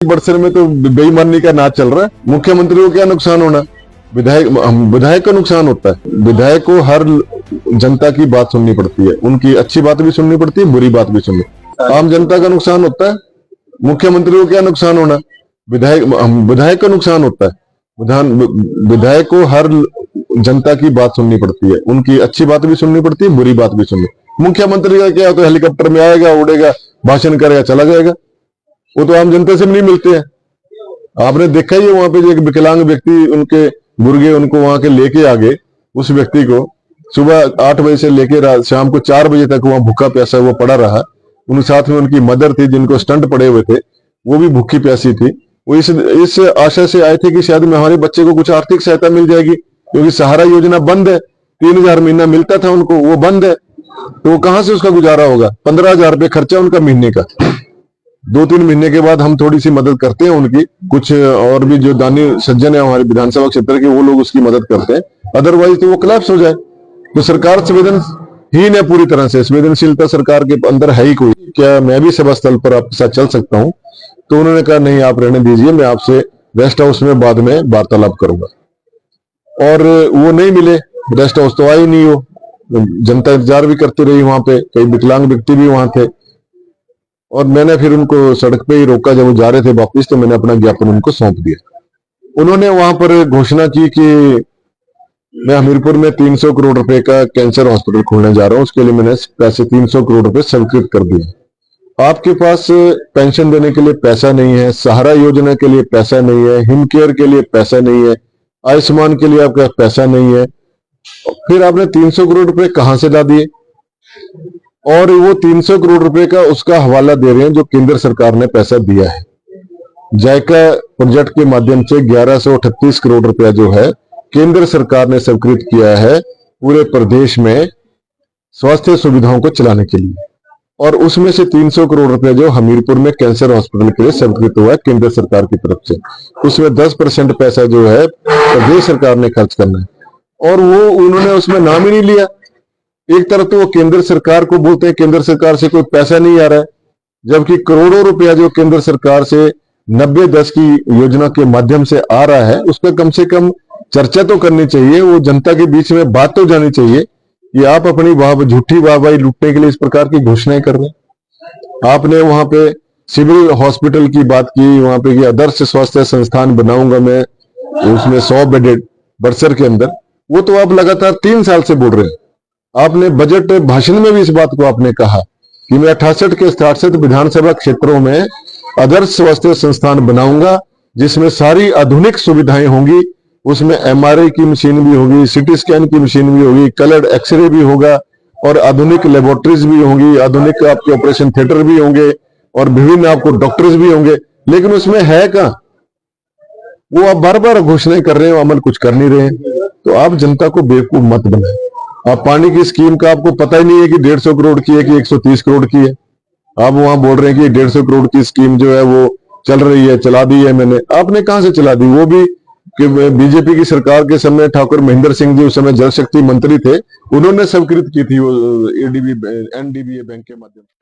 बरसर में तो बेईमानी का नाच चल रहा है। मुख्यमंत्री को क्या नुकसान होना, विधायक का नुकसान होता है। विधायक को हर जनता की बात सुननी पड़ती है, उनकी अच्छी बात भी सुननी पड़ती है, बुरी बात भी सुननी। आम जनता का नुकसान होता है, मुख्यमंत्री को क्या नुकसान होना, विधायक का नुकसान होता है। विधायक को हर जनता की बात सुननी पड़ती है, उनकी अच्छी बात भी सुननी पड़ती है, बुरी बात भी सुननी। मुख्यमंत्री का क्या, तो हेलीकॉप्टर में आएगा, उड़ेगा, भाषण करेगा, चला जाएगा। वो तो आम जनता से भी नहीं मिलते हैं। आपने देखा ही है वहां पे जो एक विकलांग व्यक्ति, उनके गुर्गे उनको वहां के लेके आ गए, उस व्यक्ति को सुबह 8 बजे से लेके शाम को 4 बजे तक वहां भूखा प्यासा वो पड़ा रहा। उन साथ में उनकी मदर थी, जिनको स्टंट पड़े हुए थे, वो भी भूखी प्यासी थी। वो इस आशा से आए थे कि शायद में हमारे बच्चे को कुछ आर्थिक सहायता मिल जाएगी, क्योंकि सहारा योजना बंद है। 3000 महीना मिलता था उनको, वो बंद है, तो वो कहां से उसका गुजारा होगा। 15,000 रुपये खर्चा उनका महीने का। 2-3 महीने के बाद हम थोड़ी सी मदद करते हैं उनकी, कुछ और भी जो दानी सज्जन है हमारे विधानसभा क्षेत्र के, वो लोग उसकी मदद करते हैं। अदरवाइज तो वो कोलैप्स हो जाए। तो सरकार संवेदनहीन है पूरी तरह से, संवेदनशीलता सरकार के अंदर है ही कोई। क्या मैं भी सभा स्थल पर आपके साथ चल सकता हूँ? तो उन्होंने कहा नहीं, आप रहने दीजिए, मैं आपसे रेस्ट हाउस में बाद में वार्तालाप करूंगा। और वो नहीं मिले, रेस्ट हाउस तो आई नहीं। हो जनता इंतजार भी करती रही वहां पे, कई विकलांग व्यक्ति भी वहां थे। और मैंने फिर उनको सड़क पे ही रोका, जब वो जा रहे थे वापिस, तो मैंने अपना ज्ञापन उनको सौंप दिया। उन्होंने वहां पर घोषणा की कि मैं हमीरपुर में 300 करोड़ रुपए का कैंसर हॉस्पिटल खोलने जा रहा हूं, उसके लिए मैंने पैसे 300 करोड़ रुपए स्वीकृत कर दिए। आपके पास पेंशन देने के लिए पैसा नहीं है, सहारा योजना के लिए पैसा नहीं है, हिम केयर के लिए पैसा नहीं है, आयुष्मान के लिए आपके पास पैसा नहीं है, फिर आपने 300 करोड़ रुपए कहां से ला दिए? और वो 300 करोड़ रुपए का उसका हवाला दे रहे हैं जो केंद्र सरकार ने पैसा दिया है। जायका प्रोजेक्ट के माध्यम से 1138 करोड़ रुपया जो है केंद्र सरकार ने स्वीकृत किया है पूरे प्रदेश में स्वास्थ्य सुविधाओं को चलाने के लिए। और उसमें से 300 करोड़ रुपए जो हमीरपुर में कैंसर हॉस्पिटल के लिए स्वीकृत हुआ है केंद्र सरकार की तरफ से, उसमें 10% पैसा जो है प्रदेश सरकार ने खर्च करना है। और वो उन्होंने उसमें नाम ही नहीं लिया। एक तरफ तो वो केंद्र सरकार को बोलते हैं केंद्र सरकार से कोई पैसा नहीं आ रहा है, जबकि करोड़ों रुपया जो केंद्र सरकार से 90-10 की योजना के माध्यम से आ रहा है, उसका कम से कम चर्चा तो करनी चाहिए। वो जनता के बीच में बात तो जानी चाहिए कि आप अपनी झूठी वाहवाही लूटने के लिए इस प्रकार की घोषणाएं कर रहे हैं। आपने वहां पे सिविल हॉस्पिटल की बात की, वहां पे कि आदर्श स्वास्थ्य संस्थान बनाऊंगा मैं, उसमें 100 बेडेड बरसर के अंदर। वो तो आप लगातार 3 साल से बोल रहे हैं। आपने बजट भाषण में भी इस बात को आपने कहा कि मैं 68 के 67 विधानसभा क्षेत्रों में आदर्श स्वास्थ्य संस्थान बनाऊंगा, जिसमें सारी आधुनिक सुविधाएं होंगी। उसमें MRI की मशीन भी होगी, CT स्कैन की मशीन भी होगी, कलर्ड एक्सरे भी होगा, और आधुनिक लेबोरेटरीज भी होंगी, आधुनिक आपके ऑपरेशन थिएटर भी होंगे, और विभिन्न आपको डॉक्टर्स भी होंगे। लेकिन उसमें है कहां? वो आप बार बार घोषणाएं कर रहे हो, अमल कुछ कर नहीं रहे हैं। तो आप जनता को बेवकूफ मत बनाए। आप पानी की स्कीम का आपको पता ही नहीं है कि 150 करोड़ की है कि 130 करोड़ की है। आप वहां बोल रहे हैं कि 150 करोड़ की स्कीम जो है वो चल रही है, चला दी है मैंने। आपने कहां से चला दी? वो भी कि बीजेपी की सरकार के समय ठाकुर महेंद्र सिंह जी उस समय जल शक्ति मंत्री थे, उन्होंने स्वीकृत की थी वो NDBA बैंक के माध्यम से।